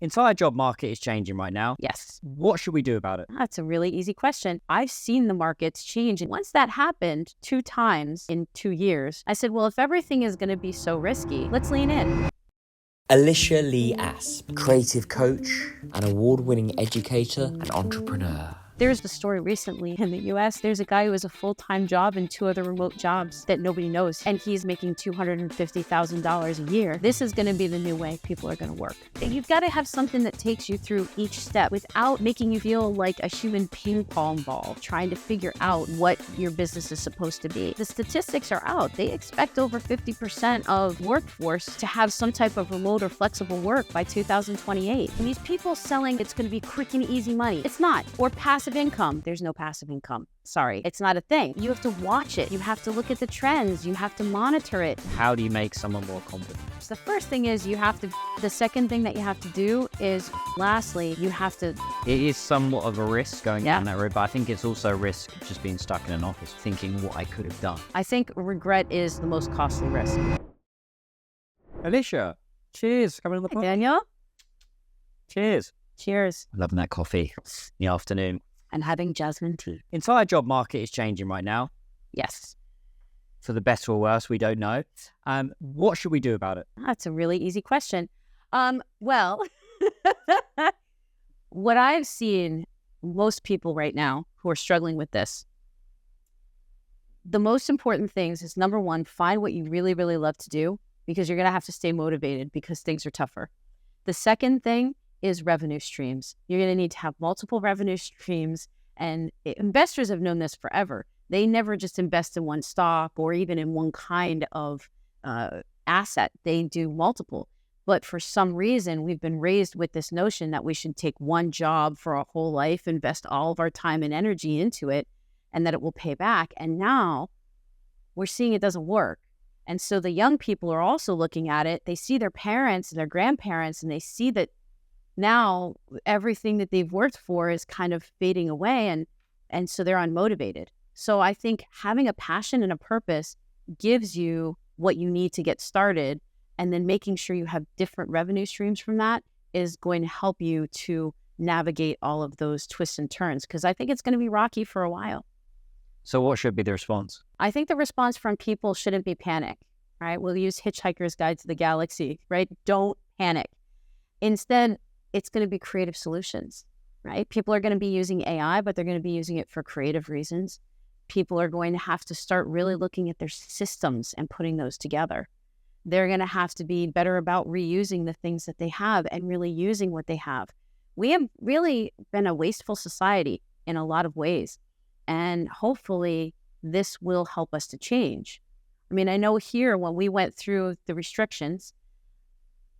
Entire job market is changing right now. Yes. What should we do about it? That's a really easy question. I've seen the markets change. And once that happened 2 times in 2 years, I said, well, if everything is going to be so risky, let's lean in. Alysia Lee Asp, creative coach, an award-winning educator and entrepreneur. There's the story recently in the US. There's a guy who has a full-time job and 2 other remote jobs that nobody knows. And he's making $250,000 a year. This is going to be the new way people are going to work. You've got to have something that takes you through each step without making you feel like a human ping pong ball, trying to figure out what your business is supposed to be. The statistics are out. They expect over 50% of workforce to have some type of remote or flexible work by 2028. And these people selling it's going to be quick and easy money. It's not. Or passive income. There's no passive income. Sorry, it's not a thing. You have to watch it. You have to look at the trends. You have to monitor it. How do you make someone more confident? So the first thing is the second thing that you have to do is, lastly, you have to... It is somewhat of a risk going down that road, but I think it's also a risk just being stuck in an office, thinking what I could have done. I think regret is the most costly risk. Alysia, cheers. Coming on the Hey, pod. Daniel. Cheers. Cheers. Loving that coffee in the afternoon. And having jasmine tea. Entire job market is changing right now. Yes. For the better or worse, we don't know. What should we do about it? That's a really easy question. Well, what I've seen most people right now who are struggling with this, the most important things is, number one, find what you really, really love to do, because you're going to have to stay motivated because things are tougher. The second thing is revenue streams. You're going to need to have multiple revenue streams, and investors have known this forever. They never just invest in one stock or even in one kind of asset. They do multiple. But for some reason, we've been raised with this notion that we should take one job for our whole life, invest all of our time and energy into it, and that it will pay back. And now we're seeing it doesn't work. And so the young people are also looking at it. They see their parents and their grandparents, and they see that now everything that they've worked for is kind of fading away, and so they're unmotivated. So I think having a passion and a purpose gives you what you need to get started, and then making sure you have different revenue streams from that is going to help you to navigate all of those twists and turns, because I think it's going to be rocky for a while. So what should be the response? I think the response from people shouldn't be panic, right? We'll use Hitchhiker's Guide to the Galaxy, right? Don't panic. Instead, it's going to be creative solutions, right? People are going to be using AI, but they're going to be using it for creative reasons. People are going to have to start really looking at their systems and putting those together. They're going to have to be better about reusing the things that they have and really using what they have. We have really been a wasteful society in a lot of ways, and hopefully this will help us to change. I mean, I know here when we went through the restrictions,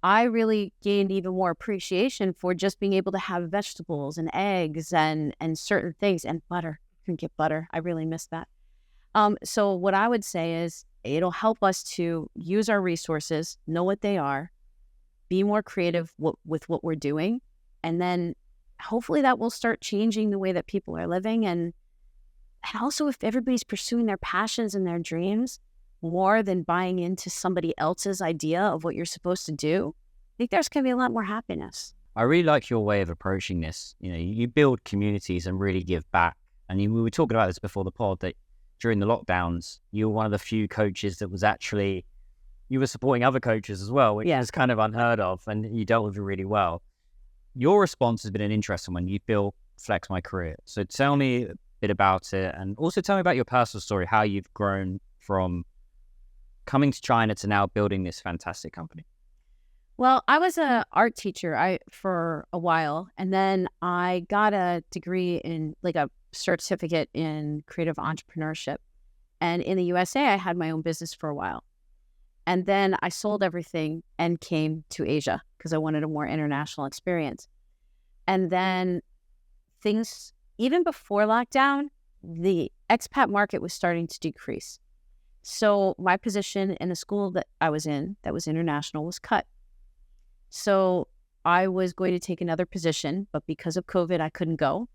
I really gained even more appreciation for just being able to have vegetables and eggs and certain things, and butter. I couldn't get butter. I really missed that. So what I would say is it'll help us to use our resources, know what they are, be more creative with what we're doing, and then hopefully that will start changing the way that people are living. And also, if everybody's pursuing their passions and their dreams more than buying into somebody else's idea of what you're supposed to do, I think there's going to be a lot more happiness. I really like your way of approaching this. You know, you build communities and really give back. And we were talking about this before the pod, that during the lockdowns, you were one of the few coaches that was actually, you were supporting other coaches as well, which is kind of unheard of, and you dealt with it really well. Your response has been an interesting one. You feel Flex My Career. So tell me a bit about it, and also tell me about your personal story, how you've grown from coming to China to now building this fantastic company. Well, I was an art teacher for a while, and then I got a degree in, like, a certificate in creative entrepreneurship. And in the USA, I had my own business for a while. And then I sold everything and came to Asia because I wanted a more international experience. And then things, even before lockdown, the expat market was starting to decrease. So my position in the school that I was in, that was international, was cut. So I was going to take another position, but because of COVID, I couldn't go.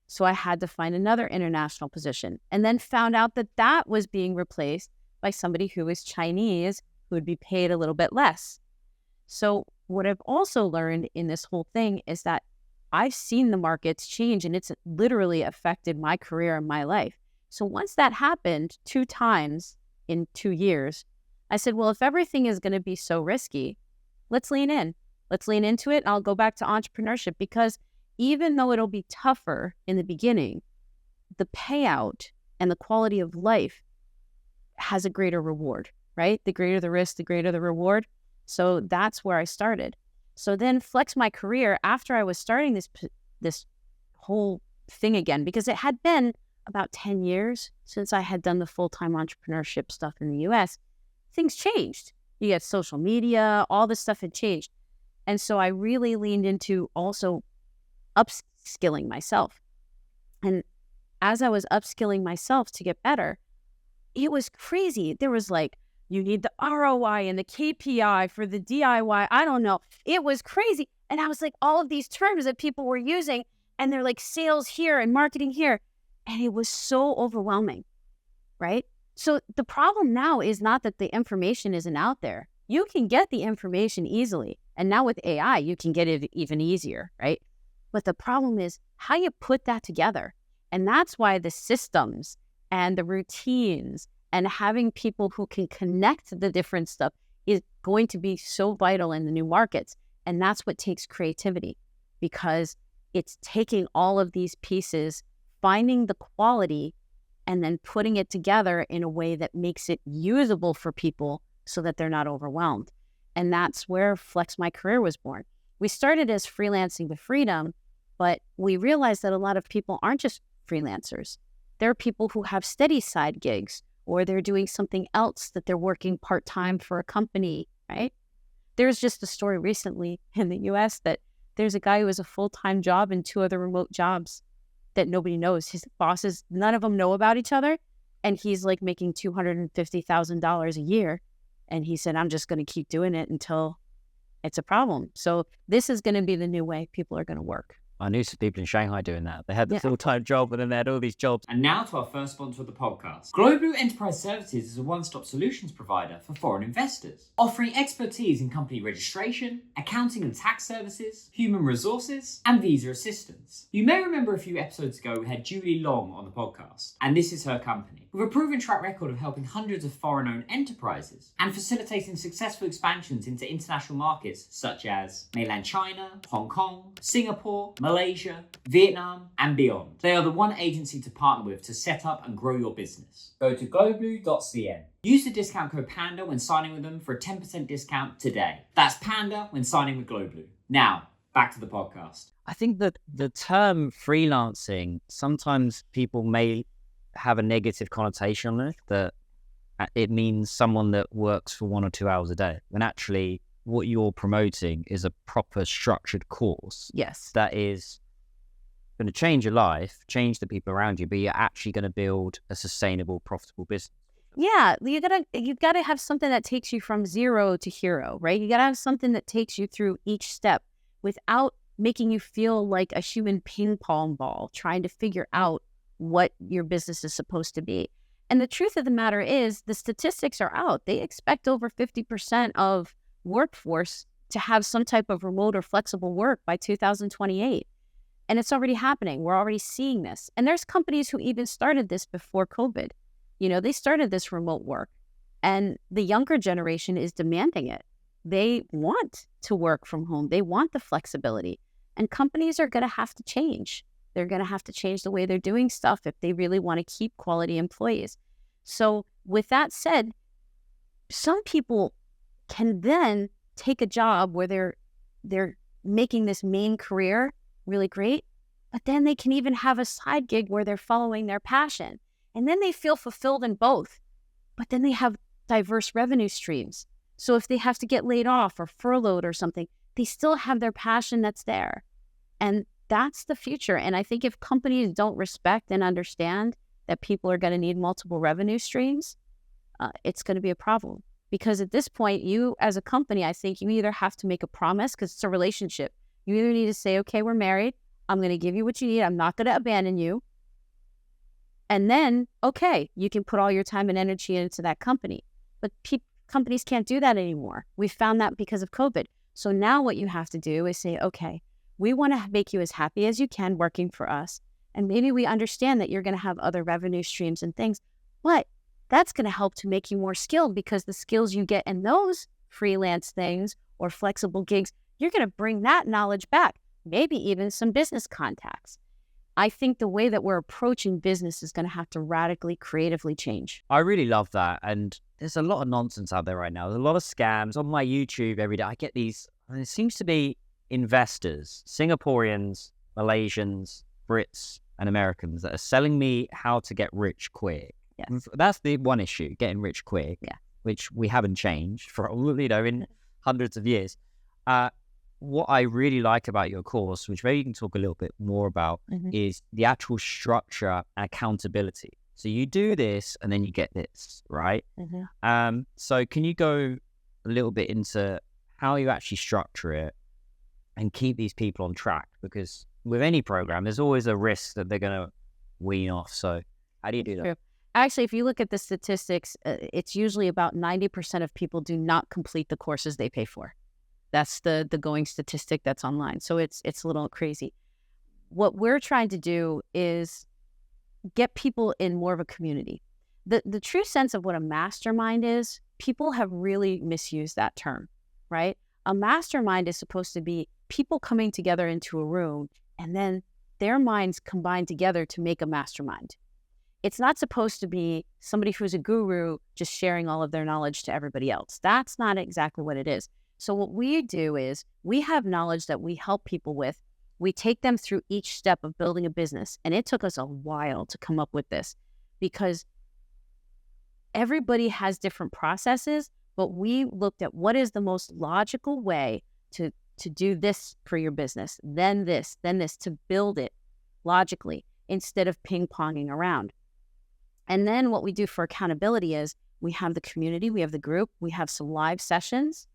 So I had to find another international position, and then found out that that was being replaced by somebody who was Chinese, who would be paid a little bit less. So what I've also learned in this whole thing is that I've seen the markets change, and it's literally affected my career and my life. So once that happened 2 times in 2 years, I said, well, if everything is going to be so risky, let's lean in. Let's lean into it. I'll go back to entrepreneurship, because even though it'll be tougher in the beginning, the payout and the quality of life has a greater reward, right? The greater the risk, the greater the reward. So that's where I started. So then flex my career after I was starting this whole thing again, because it had been about 10 years since I had done the full-time entrepreneurship stuff in the US. Things changed. You get social media, all this stuff had changed. And so I really leaned into also upskilling myself. And as I was upskilling myself to get better, it was crazy. There was like, you need the ROI and the KPI for the DIY. I don't know. It was crazy. And I was like, all of these terms that people were using, and they're like sales here and marketing here. And it was so overwhelming, right? So the problem now is not that the information isn't out there. You can get the information easily. And now with AI, you can get it even easier, right? But the problem is how you put that together. And that's why the systems and the routines and having people who can connect the different stuff is going to be so vital in the new markets. And that's what takes creativity, because it's taking all of these pieces, finding the quality, and then putting it together in a way that makes it usable for people so that they're not overwhelmed. And that's where Flex My Career was born. We started as freelancing with freedom, but we realized that a lot of people aren't just freelancers. There are people who have steady side gigs, or they're doing something else that they're working part-time for a company, right? There's just a story recently in the US that there's a guy who has a full-time job and 2 other remote jobs that nobody knows. His bosses, none of them know about each other. And he's like making $250,000 a year. And he said, I'm just going to keep doing it until it's a problem. So this is going to be the new way people are going to work. I knew some people in Shanghai doing that. They had the full-time job, but then they had all these jobs. And now to our first sponsor of the podcast. Globlue Enterprise Services is a one-stop solutions provider for foreign investors, offering expertise in company registration, accounting and tax services, human resources, and visa assistance. You may remember a few episodes ago we had Julie Long on the podcast, and this is her company. With a proven track record of helping hundreds of foreign-owned enterprises and facilitating successful expansions into international markets such as mainland China, Hong Kong, Singapore, Malaysia, Vietnam, and beyond. They are the one agency to partner with to set up and grow your business. Go to globlue.cn. Use the discount code PANDA when signing with them for a 10% discount today. That's PANDA when signing with Globlue. Now, back to the podcast. I think that the term freelancing, sometimes people may have a negative connotation on it, that it means someone that works for 1 or 2 hours a day, when actually what you're promoting is a proper structured course. Yes. That is going to change your life, change the people around you, but you're actually going to build a sustainable, profitable business. Yeah, you gotta have something that takes you from zero to hero, right? You gotta have something that takes you through each step without making you feel like a human ping pong ball trying to figure out what your business is supposed to be. And the truth of the matter is, the statistics are out. They expect over 50% of workforce to have some type of remote or flexible work by 2028. And it's already happening. We're already seeing this. And there's companies who even started this before COVID. You know, they started this remote work, and the younger generation is demanding it. They want to work from home. They want the flexibility, and companies are going to have to change. They're going to have to change the way they're doing stuff if they really want to keep quality employees. So with that said, some people can then take a job where they're making this main career really great, but then they can even have a side gig where they're following their passion. And then they feel fulfilled in both, but then they have diverse revenue streams. So if they have to get laid off or furloughed or something, they still have their passion that's there. And that's the future. And I think if companies don't respect and understand that people are going to need multiple revenue streams, it's going to be a problem. Because at this point, you as a company, I think you either have to make a promise, because it's a relationship. You either need to say, okay, we're married. I'm going to give you what you need. I'm not going to abandon you. And then, okay, you can put all your time and energy into that company. But companies can't do that anymore. We found that because of COVID. So now what you have to do is say, okay, we want to make you as happy as you can working for us. And maybe we understand that you're going to have other revenue streams and things, but that's going to help to make you more skilled, because the skills you get in those freelance things or flexible gigs, you're going to bring that knowledge back, maybe even some business contacts. I think the way that we're approaching business is going to have to radically, creatively change. I really love that. And there's a lot of nonsense out there right now. There's a lot of scams on my YouTube every day. I get these, and it seems to be investors, Singaporeans, Malaysians, Brits, and Americans that are selling me how to get rich quick. Yes. That's the one issue, getting rich quick, which we haven't changed for, in hundreds of years. What I really like about your course, which maybe you can talk a little bit more about, is the actual structure and accountability. So you do this and then you get this, right? So can you go a little bit into how you actually structure it and keep these people on track? Because with any program, there's always a risk that they're going to wean off. So how do you do that? True. Actually, if you look at the statistics, it's usually about 90% of people do not complete the courses they pay for. That's the going statistic that's online. So it's a little crazy. What we're trying to do is get people in more of a community. The true sense of what a mastermind is, people have really misused that term, right? A mastermind is supposed to be people coming together into a room and then their minds combine together to make a mastermind. It's not supposed to be somebody who's a guru just sharing all of their knowledge to everybody else. That's not exactly what it is. So what we do is we have knowledge that we help people with. We take them through each step of building a business. And it took us a while to come up with this because everybody has different processes, but we looked at what is the most logical way to do this for your business, then this, to build it logically instead of ping-ponging around. And then what we do for accountability is we have the community, we have the group, we have some live sessions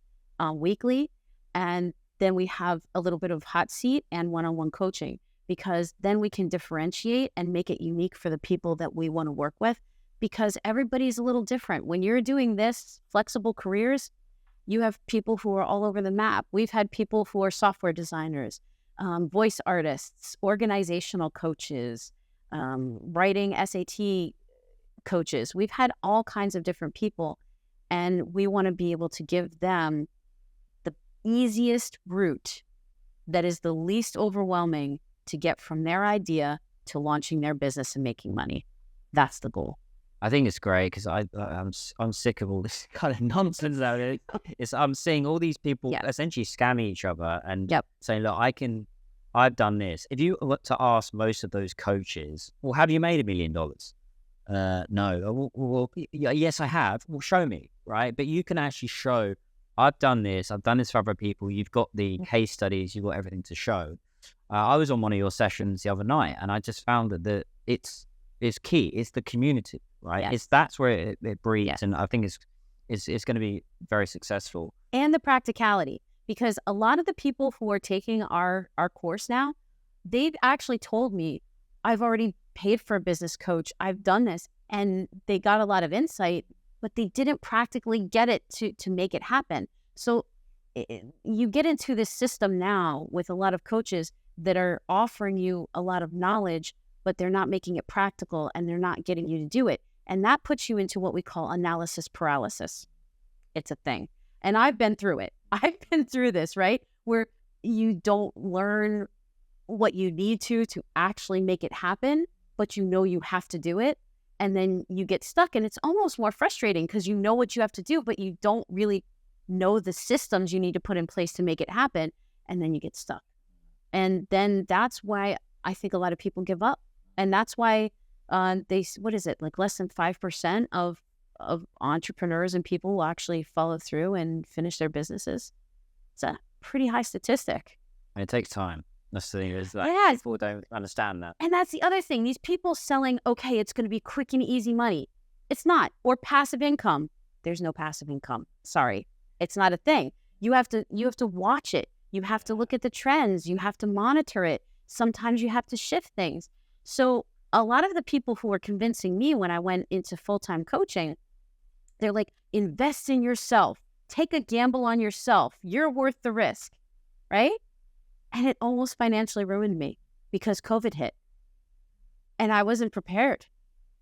weekly, and then we have a little bit of hot seat and one-on-one coaching, because then we can differentiate and make it unique for the people that we want to work with, because everybody's a little different. When you're doing this flexible careers, you have people who are all over the map. We've had people who are software designers, voice artists, organizational coaches, writing SAT coaches. We've had all kinds of different people, and we want to be able to give them the easiest route that is the least overwhelming to get from their idea to launching their business and making money. That's the goal. I think it's great because I'm sick of all this kind of nonsense out there. I'm seeing all these people essentially scamming each other and saying, look, I've done this. If you were to ask most of those coaches, well, have you made $1 million? No. Well, yes, I have. Well, show me, right? But you can actually show, I've done this for other people. You've got the case studies, you've got everything to show. I was on one of your sessions the other night, and I just found that it's key. It's the community, right? Yes. That's where it breeds, and I think it's going to be very successful. And the practicality, because a lot of the people who are taking our course now, they've actually told me, I've already paid for a business coach, I've done this, and they got a lot of insight, but they didn't practically get it to make it happen. So you get into this system now with a lot of coaches that are offering you a lot of knowledge, but they're not making it practical and they're not getting you to do it. And that puts you into what we call analysis paralysis. It's a thing. And I've been through it. I've been through this, right? Where you don't learn what you need to actually make it happen, but you know you have to do it. And then you get stuck, and it's almost more frustrating because you know what you have to do, but you don't really know the systems you need to put in place to make it happen. And then you get stuck. And then that's why I think a lot of people give up. And that's why less than 5% of entrepreneurs and people will actually follow through and finish their businesses. It's a pretty high statistic. And it takes time. That's the thing, is that people don't understand that. And that's the other thing. These people selling, okay, it's going to be quick and easy money. It's not. Or passive income. There's no passive income. Sorry. It's not a thing. You have to watch it. You have to look at the trends. You have to monitor it. Sometimes you have to shift things. So a lot of the people who were convincing me when I went into full-time coaching, they're like, invest in yourself, Take a gamble on yourself. You're worth the risk, right? And it almost financially ruined me because COVID hit. And I wasn't prepared.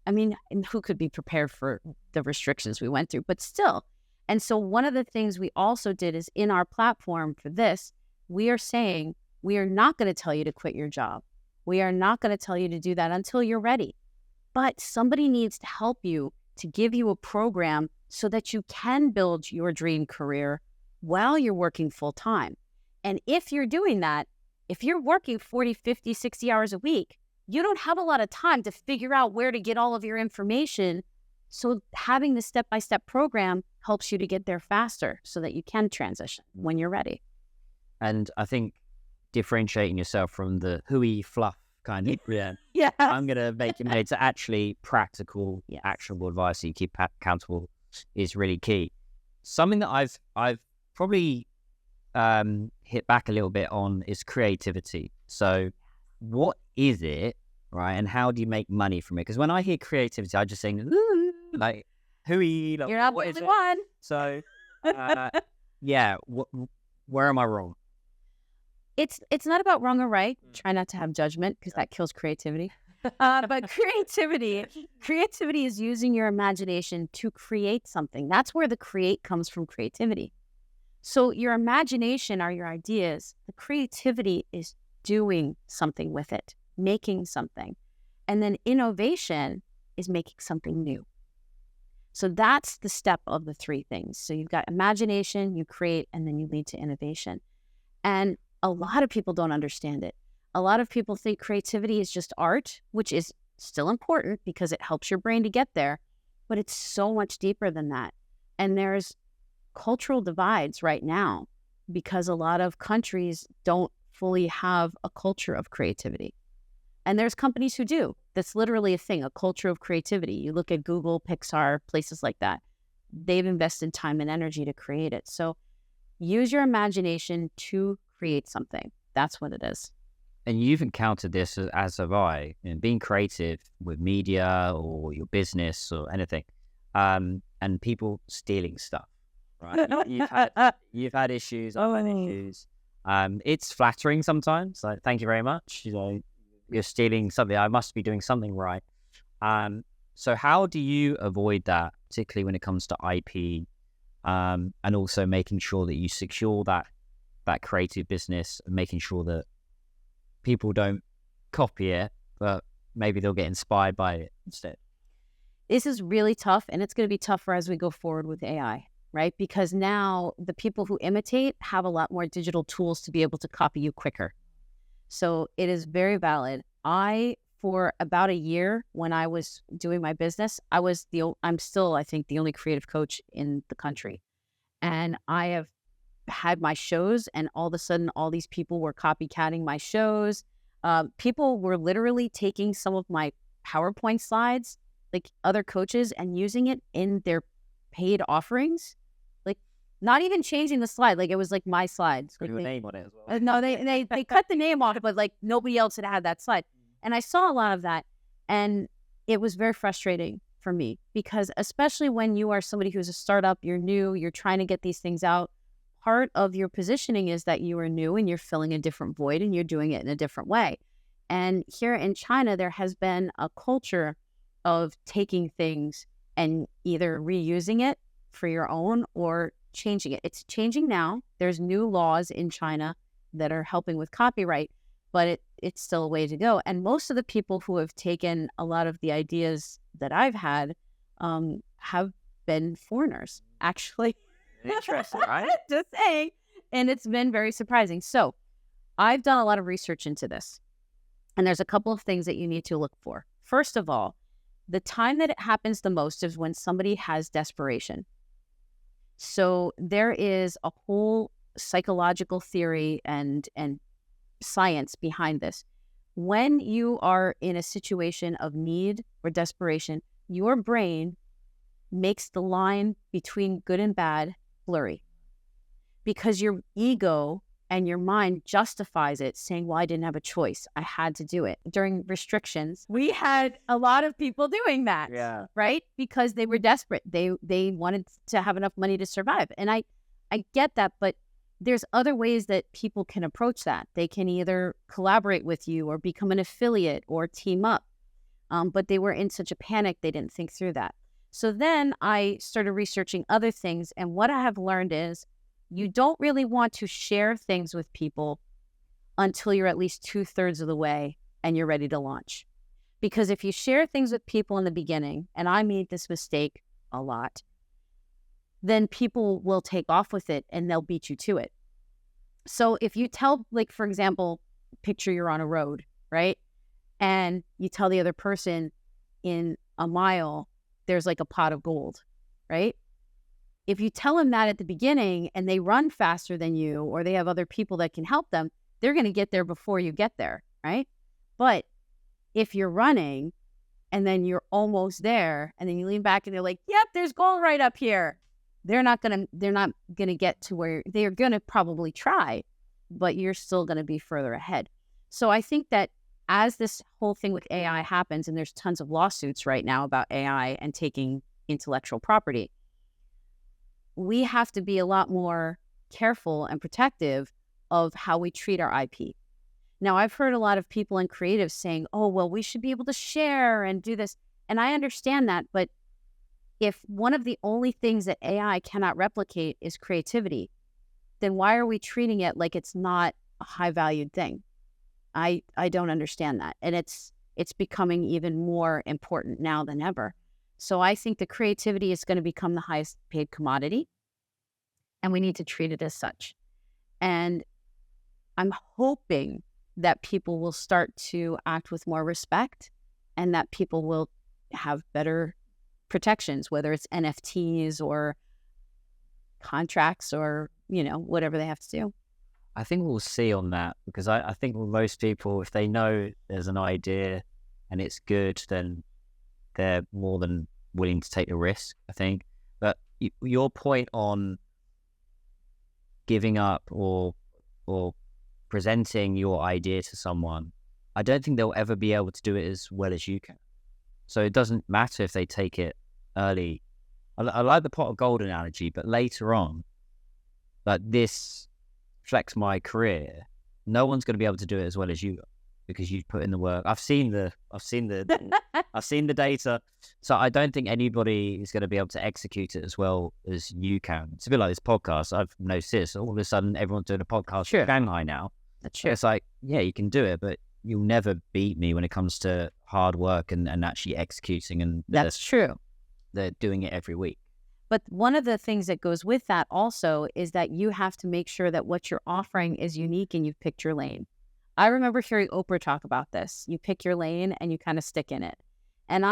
I mean, who could be prepared for the restrictions we went through? But still. And so one of the things we also did is in our platform for this, we are saying we are not going to tell you to quit your job. We are not going to tell you to do that until you're ready. But somebody needs to help you to give you a program so that you can build your dream career while you're working full time. And if you're doing that, if you're working 40, 50, 60 hours a week, you don't have a lot of time to figure out where to get all of your information. So having the step-by-step program helps you to get there faster so that you can transition when you're ready. And I think differentiating yourself from the hooey fluff kind of, Yeah. I'm going to make it made to actually practical, actionable advice that you keep accountable is really key. Something that I've probably hit back a little bit on is creativity. So what is it, right? And how do you make money from it? Because when I hear creativity, I just think, like, hooey. Like, you're not what the is only it? one. So, where am I wrong? It's not about wrong or right. Try not to have judgment because that kills creativity. But creativity is using your imagination to create something. That's where the create comes from, creativity. So your imagination are your ideas. The creativity is doing something with it, making something. And then innovation is making something new. So that's the step of the three things. So you've got imagination, you create, and then you lead to innovation. And a lot of people don't understand it. A lot of people think creativity is just art, which is still important because it helps your brain to get there, but it's so much deeper than that. And there's cultural divides right now because a lot of countries don't fully have a culture of creativity. And there's companies who do. That's literally a thing, a culture of creativity. You look at Google, Pixar, places like that. They've invested time and energy to create it. So use your imagination to create something. That's what it is. And you've encountered this, as have I, in being creative with media or your business or anything, and people stealing stuff, right? You've had issues. I've had issues. It's flattering sometimes. Like, thank you very much. You know, you're stealing something. I must be doing something right. So how do you avoid that, particularly when it comes to IP, and also making sure that you secure that creative business and making sure that people don't copy it, but maybe they'll get inspired by it instead? This is really tough, and it's going to be tougher as we go forward with AI, right? Because now the people who imitate have a lot more digital tools to be able to copy you quicker. So it is very valid. For about a year when I was doing my business, I'm still, I think, the only creative coach in the country. And I have had my shows, and all of a sudden all these people were copycatting my shows. People were literally taking some of my PowerPoint slides, like other coaches, and using it in their paid offerings, like not even changing the slide, like it was like my slides. Like, a name on it as well. No, they cut the name off, but like nobody else had that slide. And I saw a lot of that, and it was very frustrating for me because especially when you are somebody who's a startup, you're new, you're trying to get these things out. Part of your positioning is that you are new and you're filling a different void and you're doing it in a different way. And here in China, there has been a culture of taking things and either reusing it for your own or changing it. It's changing now. There's new laws in China that are helping with copyright, but it's still a way to go. And most of the people who have taken a lot of the ideas that I've had have been foreigners, actually. Interesting, right? Just saying. And it's been very surprising. So I've done a lot of research into this. And there's a couple of things that you need to look for. First of all, the time that it happens the most is when somebody has desperation. So there is a whole psychological theory and science behind this. When you are in a situation of need or desperation, your brain makes the line between good and bad blurry because your ego and your mind justifies it, saying, well, I didn't have a choice. I had to do it. During restrictions, we had a lot of people doing that, right? Because they were desperate. They wanted to have enough money to survive. And I get that, but there's other ways that people can approach that. They can either collaborate with you or become an affiliate or team up. But they were in such a panic, they didn't think through that. So then I started researching other things. And what I have learned is you don't really want to share things with people until you're at least 2/3 of the way and you're ready to launch. Because if you share things with people in the beginning, and I made this mistake a lot, then people will take off with it and they'll beat you to it. So if you tell, like, for example, picture you're on a road, right? And you tell the other person in a mile, there's like a pot of gold, right? If you tell them that at the beginning and they run faster than you, or they have other people that can help them, they're going to get there before you get there, right? But if you're running and then you're almost there and then you lean back and they're like, yep, there's gold right up here. They're not going to get to where they're going to probably try, but you're still going to be further ahead. So I think that as this whole thing with AI happens, and there's tons of lawsuits right now about AI and taking intellectual property, we have to be a lot more careful and protective of how we treat our IP. Now, I've heard a lot of people in creative saying, oh, well, we should be able to share and do this. And I understand that. But if one of the only things that AI cannot replicate is creativity, then why are we treating it like it's not a high valued thing? I don't understand that. And it's becoming even more important now than ever. So I think the creativity is going to become the highest paid commodity, and we need to treat it as such. And I'm hoping that people will start to act with more respect and that people will have better protections, whether it's NFTs or contracts or, whatever they have to do. I think we'll see on that, because I think most people, if they know there's an idea and it's good, then they're more than willing to take the risk, I think. But your point on giving up or presenting your idea to someone, I don't think they'll ever be able to do it as well as you can. So it doesn't matter if they take it early. I like the pot of gold analogy, but later on, like this Flex My Career, no one's going to be able to do it as well as you, because you've put in the work. I've seen the data. So I don't think anybody is going to be able to execute it as well as you can. It's a bit like this podcast. I've noticed all of a sudden everyone's doing a podcast in Shanghai now. That's true. It's like, yeah, you can do it, but you'll never beat me when it comes to hard work and actually executing. And that's true. They're doing it every week. But one of the things that goes with that also is that you have to make sure that what you're offering is unique and you've picked your lane. I remember hearing Oprah talk about this. You pick your lane and you kind of stick in it. And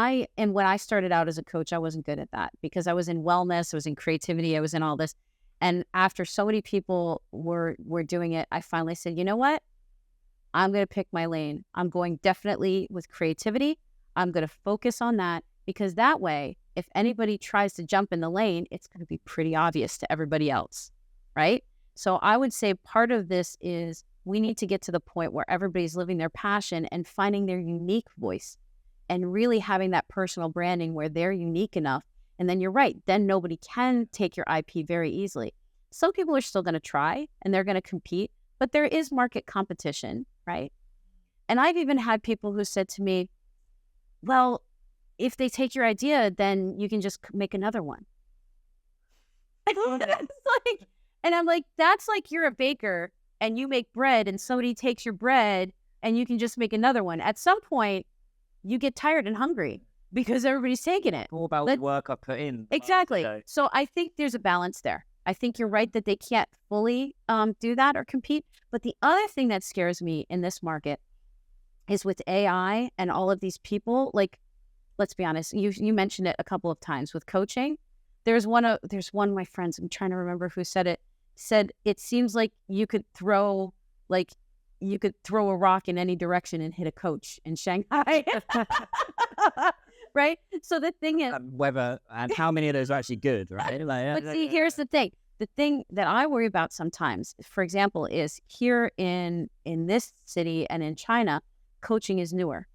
when I started out as a coach, I wasn't good at that, because I was in wellness, I was in creativity, I was in all this. And after so many people were doing it, I finally said, you know what? I'm going to pick my lane. I'm going definitely with creativity. I'm going to focus on that, because that way, if anybody tries to jump in the lane, it's going to be pretty obvious to everybody else, right? So I would say part of this is we need to get to the point where everybody's living their passion and finding their unique voice and really having that personal branding where they're unique enough. And then you're right, then nobody can take your IP very easily. Some people are still going to try and they're going to compete, but there is market competition, right? And I've even had people who said to me, well, if they take your idea, then you can just make another one. And I'm like, that's like you're a baker and you make bread and somebody takes your bread and you can just make another one. At some point, you get tired and hungry because everybody's taking it. All about the work I put in. Exactly. So I think there's a balance there. I think you're right that they can't fully do that or compete. But the other thing that scares me in this market is with AI and all of these people, like, let's be honest, you mentioned it a couple of times with coaching. There's one of my friends, I'm trying to remember who said it seems like you could throw a rock in any direction and hit a coach in Shanghai. Right? So the thing is whether and how many of those are actually good, right? But see, here's the thing. The thing that I worry about sometimes, for example, is here in this city and in China, coaching is newer.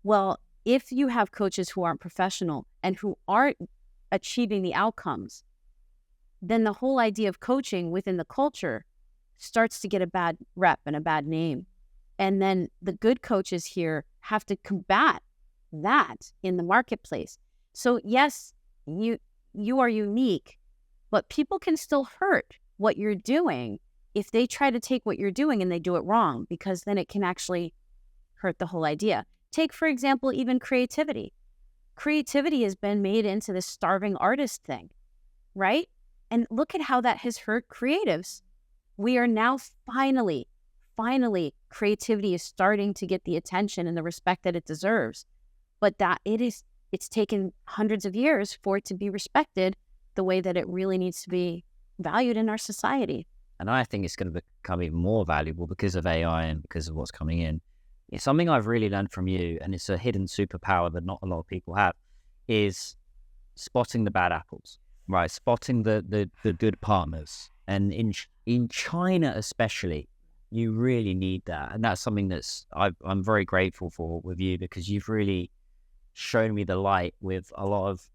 Well, if you have coaches who aren't professional and who aren't achieving the outcomes, then the whole idea of coaching within the culture starts to get a bad rep and a bad name. And then the good coaches here have to combat that in the marketplace. So yes, you are unique, but people can still hurt what you're doing if they try to take what you're doing and they do it wrong, because then it can actually hurt the whole idea. Take, for example, even creativity. Creativity has been made into this starving artist thing, right? And look at how that has hurt creatives. We are now finally, creativity is starting to get the attention and the respect that it deserves. But it's taken hundreds of years for it to be respected the way that it really needs to be valued in our society. And I think it's going to become even more valuable because of AI and because of what's coming in. It's something I've really learned from you, and it's a hidden superpower that not a lot of people have, is spotting the bad apples, right? Spotting the good partners. And in China especially, you really need that. And that's something I'm very grateful for with you, because you've really shown me the light with a lot of,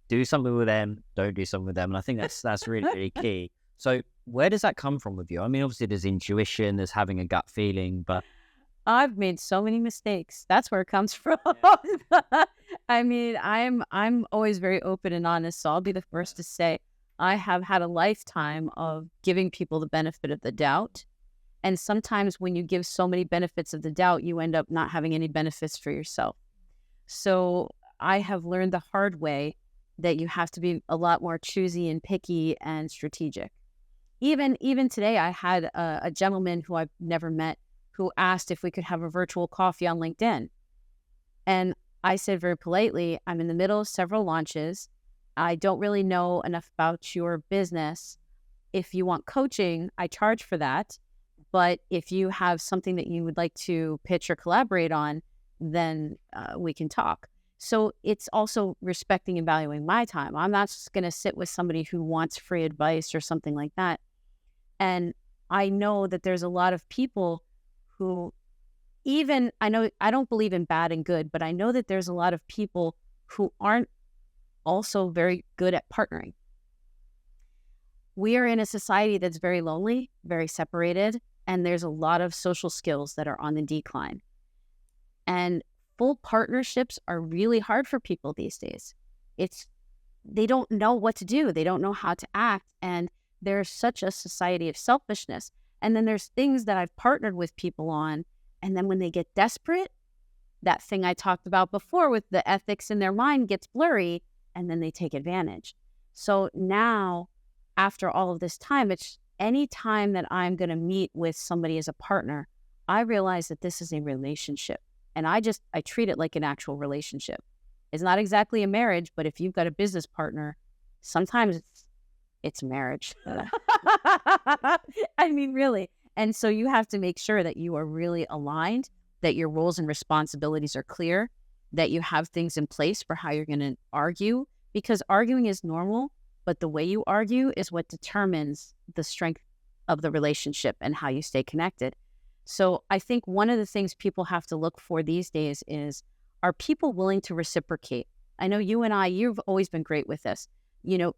do something with them, don't do something with them. And I think that's really, really key. So where does that come from with you? I mean, obviously there's intuition, there's having a gut feeling, but I've made so many mistakes. That's where it comes from. I mean, I'm always very open and honest. So I'll be the first to say I have had a lifetime of giving people the benefit of the doubt. And sometimes when you give so many benefits of the doubt, you end up not having any benefits for yourself. So I have learned the hard way that you have to be a lot more choosy and picky and strategic. Even today, I had a gentleman who I've never met who asked if we could have a virtual coffee on LinkedIn. And I said very politely, I'm in the middle of several launches. I don't really know enough about your business. If you want coaching, I charge for that. But if you have something that you would like to pitch or collaborate on, then we can talk. So it's also respecting and valuing my time. I'm not just going to sit with somebody who wants free advice or something like that. And I know that there's a lot of people who I don't believe in bad and good, but I know that there's a lot of people who aren't also very good at partnering. We are in a society that's very lonely, very separated, and there's a lot of social skills that are on the decline. And full partnerships are really hard for people these days. They don't know what to do. They don't know how to act. And there's such a society of selfishness. And then there's things that I've partnered with people on. And then when they get desperate, that thing I talked about before with the ethics in their mind gets blurry, and then they take advantage. So now, after all of this time, it's any time that I'm going to meet with somebody as a partner, I realize that this is a relationship. And I treat it like an actual relationship. It's not exactly a marriage, but if you've got a business partner, sometimes it's marriage. I mean, really. And so you have to make sure that you are really aligned, that your roles and responsibilities are clear, that you have things in place for how you're going to argue, because arguing is normal, but the way you argue is what determines the strength of the relationship and how you stay connected. So I think one of the things people have to look for these days is, are people willing to reciprocate? I know you've always been great with this. You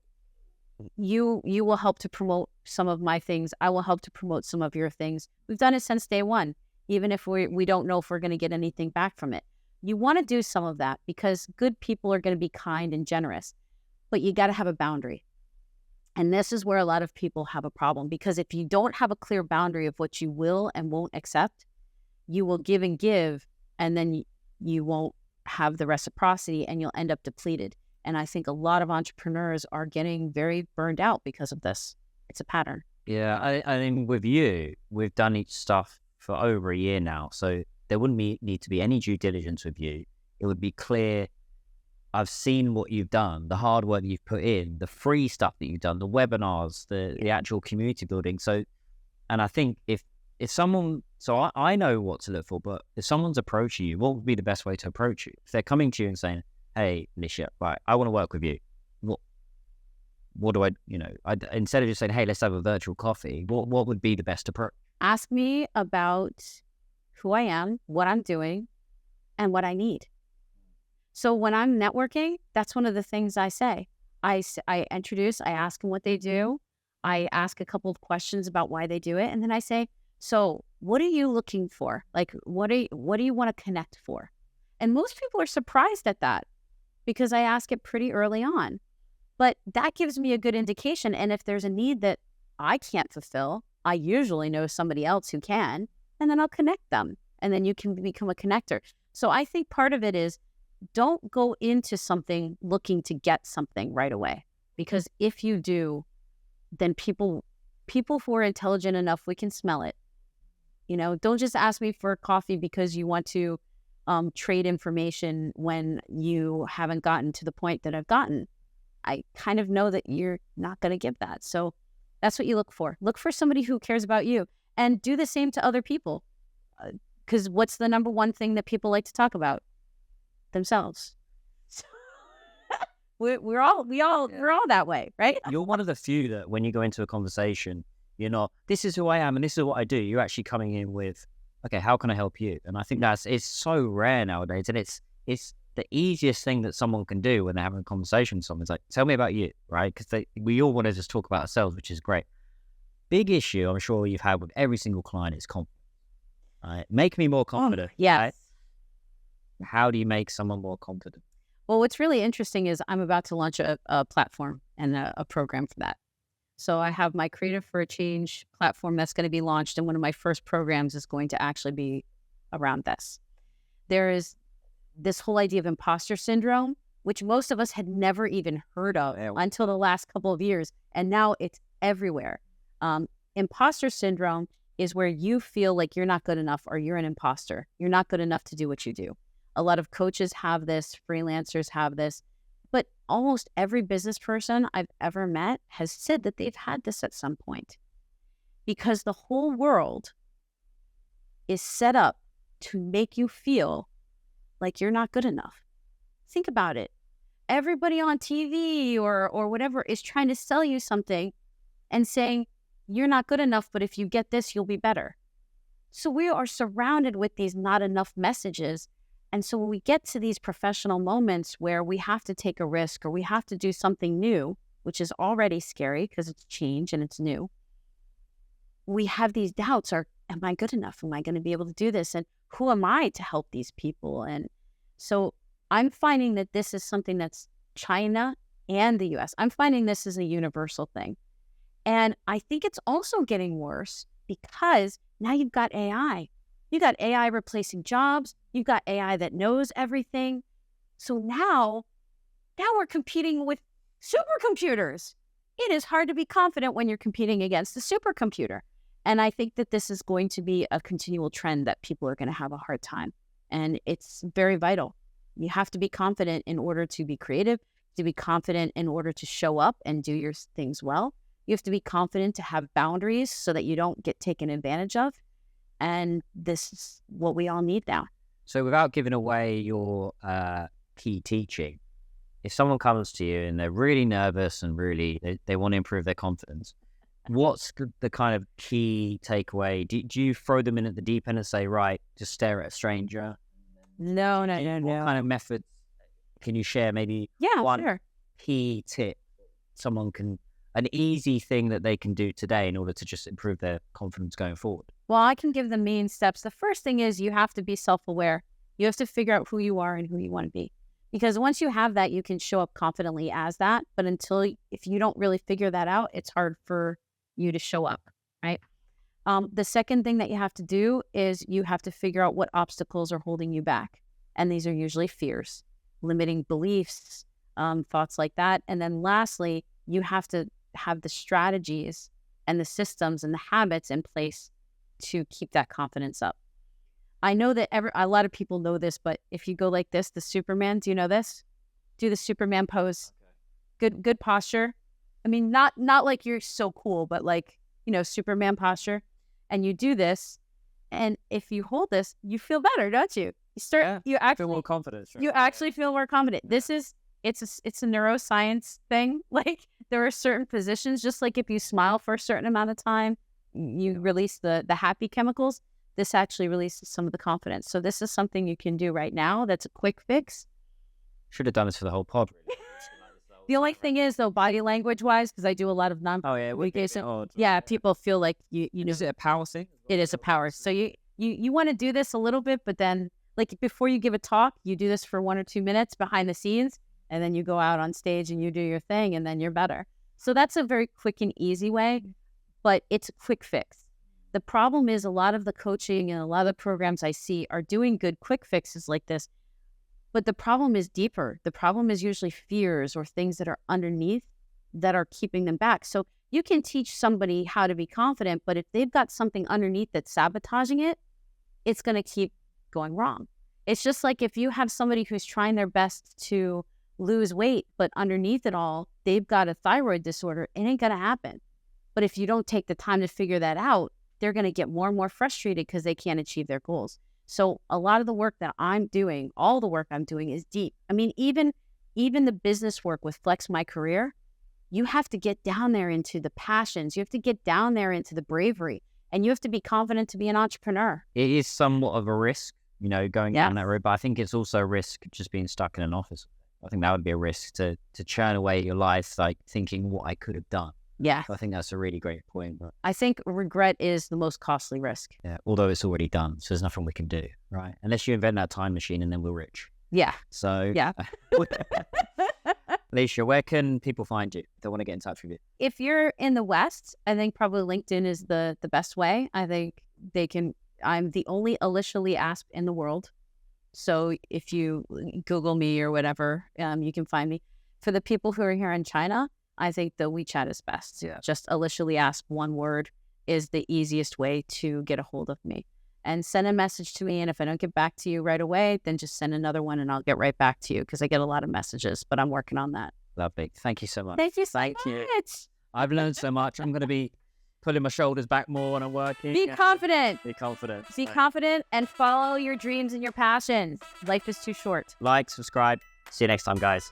will help to promote some of my things. I will help to promote some of your things. We've done it since day one, even if we don't know if we're going to get anything back from it. You want to do some of that because good people are going to be kind and generous, but you got to have a boundary. And this is where a lot of people have a problem, because if you don't have a clear boundary of what you will and won't accept, you will give, and then you won't have the reciprocity and you'll end up depleted. And I think a lot of entrepreneurs are getting very burned out because of this. It's a pattern. Yeah, I mean, with you, we've done each stuff for over a year now, so there wouldn't need to be any due diligence with you. It would be clear. I've seen what you've done, the hard work you've put in, the free stuff that you've done, the webinars, the actual community building. So, and I think if someone, so I know what to look for, but if someone's approaching you, what would be the best way to approach you? If they're coming to you and saying, hey, Alysia, right, I want to work with you. What do I instead of just saying, hey, let's have a virtual coffee, what would be the best approach? Ask me about who I am, what I'm doing, and what I need. So when I'm networking, that's one of the things I say. I introduce, I ask them what they do. I ask a couple of questions about why they do it. And then I say, so what are you looking for? Like, what do you want to connect for? And most people are surprised at that because I ask it pretty early on. But that gives me a good indication. And if there's a need that I can't fulfill, I usually know somebody else who can, and then I'll connect them. And then you can become a connector. So I think part of it is don't go into something looking to get something right away. Because if you do, then people who are intelligent enough, we can smell it. You know, don't just ask me for coffee because you want to trade information when you haven't gotten to the point that I've gotten. I kind of know that you're not going to give that. So that's what you look for. Look for somebody who cares about you, and do the same to other people. Because what's the number one thing that people like to talk about? Themselves. We're all that way, right? You're one of the few that when you go into a conversation, you're not, this is who I am and this is what I do. You're actually coming in with, okay, how can I help you? And I think it's so rare nowadays, and it's the easiest thing that someone can do when they're having a conversation with someone. It's like, tell me about you, right? Because we all want to just talk about ourselves, which is great. Big issue I'm sure you've had with every single client is confidence. Right? Make me more confident. Yes. Right? How do you make someone more confident? Well, what's really interesting is I'm about to launch a platform and a program for that. So I have my Creative for a Change platform that's going to be launched, and one of my first programs is going to actually be around this. There is this whole idea of imposter syndrome, which most of us had never even heard of until the last couple of years, and now it's everywhere. Imposter syndrome is where you feel like you're not good enough or you're an imposter. You're not good enough to do what you do. A lot of coaches have this, freelancers have this, but almost every business person I've ever met has said that they've had this at some point, because the whole world is set up to make you feel like you're not good enough. Think about it. Everybody on TV or whatever is trying to sell you something and saying, you're not good enough, but if you get this, you'll be better. So we are surrounded with these not enough messages. And so when we get to these professional moments where we have to take a risk or we have to do something new, which is already scary because it's change and it's new, we have these doubts. Am I good enough? Am I going to be able to do this? And who am I to help these people? And so I'm finding that this is something that's China and the US. I'm finding this is a universal thing. And I think it's also getting worse because now you've got AI. You got AI replacing jobs. You've got AI that knows everything. So now we're competing with supercomputers. It is hard to be confident when you're competing against a supercomputer. And I think that this is going to be a continual trend that people are going to have a hard time. And it's very vital. You have to be confident in order to be creative, to be confident in order to show up and do your things well. You have to be confident to have boundaries so that you don't get taken advantage of. And this is what we all need now. So without giving away your key teaching, if someone comes to you and they're really nervous and really they want to improve their confidence, what's the kind of key takeaway? Do you throw them in at the deep end and say, right, just stare at a stranger? No. What kind of methods can you share? Maybe one key tip an easy thing that they can do today in order to just improve their confidence going forward? Well, I can give the main steps. The first thing is you have to be self-aware. You have to figure out who you are and who you want to be. Because once you have that, you can show up confidently as that. But if you don't really figure that out, it's hard for you to show up, right? The second thing that you have to do is you have to figure out what obstacles are holding you back. And these are usually fears, limiting beliefs, thoughts like that. And then lastly, you have to have the strategies and the systems and the habits in place to keep that confidence up. I know that a lot of people know this, but if you go like this, the Superman, do you know this? Do the Superman pose. Okay. Good posture. I mean, not like you're so cool, but like, Superman posture. And you do this, and if you hold this, you feel better, don't you? You actually feel more confident. Right? You actually feel more confident. It's a neuroscience thing. Like there are certain positions, just like if you smile for a certain amount of time, you release the happy chemicals. This actually releases some of the confidence. So this is something you can do right now. That's a quick fix. Should have done this for the whole pod. Really. The only thing is, though, body language wise, because I do a lot of Oh yeah, it would be a bit non-communication. odd. Yeah, people feel like you know, Is it a power thing? it is a power. So you want to do this a little bit, but then like before you give a talk, you do this for 1 or 2 minutes behind the scenes, and then you go out on stage and you do your thing, and then you're better. So that's a very quick and easy way, but it's a quick fix. The problem is a lot of the coaching and a lot of the programs I see are doing good quick fixes like this, but the problem is deeper. The problem is usually fears or things that are underneath that are keeping them back. So you can teach somebody how to be confident, but if they've got something underneath that's sabotaging it, it's going to keep going wrong. It's just like if you have somebody who's trying their best to lose weight, but underneath it all, they've got a thyroid disorder, it ain't going to happen. But if you don't take the time to figure that out, they're going to get more and more frustrated because they can't achieve their goals. So a lot of the work that I'm doing, all the work I'm doing is deep. I mean, even the business work with Flex My Career, you have to get down there into the passions. You have to get down there into the bravery, and you have to be confident to be an entrepreneur. It is somewhat of a risk, you know, going down that road, but I think it's also a risk just being stuck in an office. I think that would be a risk to churn away your life, like thinking what I could have done. Yeah. So I think that's a really great point. But I think regret is the most costly risk. yeah, although it's already done, so there's nothing we can do, right? Unless you invent that time machine and then we're rich. Yeah. So Yeah. Alysia, where can people find you if they want to get in touch with you? If you're in the West, I think probably LinkedIn is the best way. I think I'm the only Alysia Lee Asp in the world. So if you Google me or whatever, you can find me. For the people who are here in China, I think the WeChat is best. Yeah. Just Alysia Lee Asp, one word, is the easiest way to get a hold of me. And send a message to me. And if I don't get back to you right away, then just send another one and I'll get right back to you because I get a lot of messages, but I'm working on that. Lovely. Thank you so much. Thank you so Thank much. you. I've learned so much. I'm going to be pulling my shoulders back more when I'm working. Be confident. Be confident. Be confident and follow your dreams and your passions. Life is too short. Like, subscribe. See you next time, guys.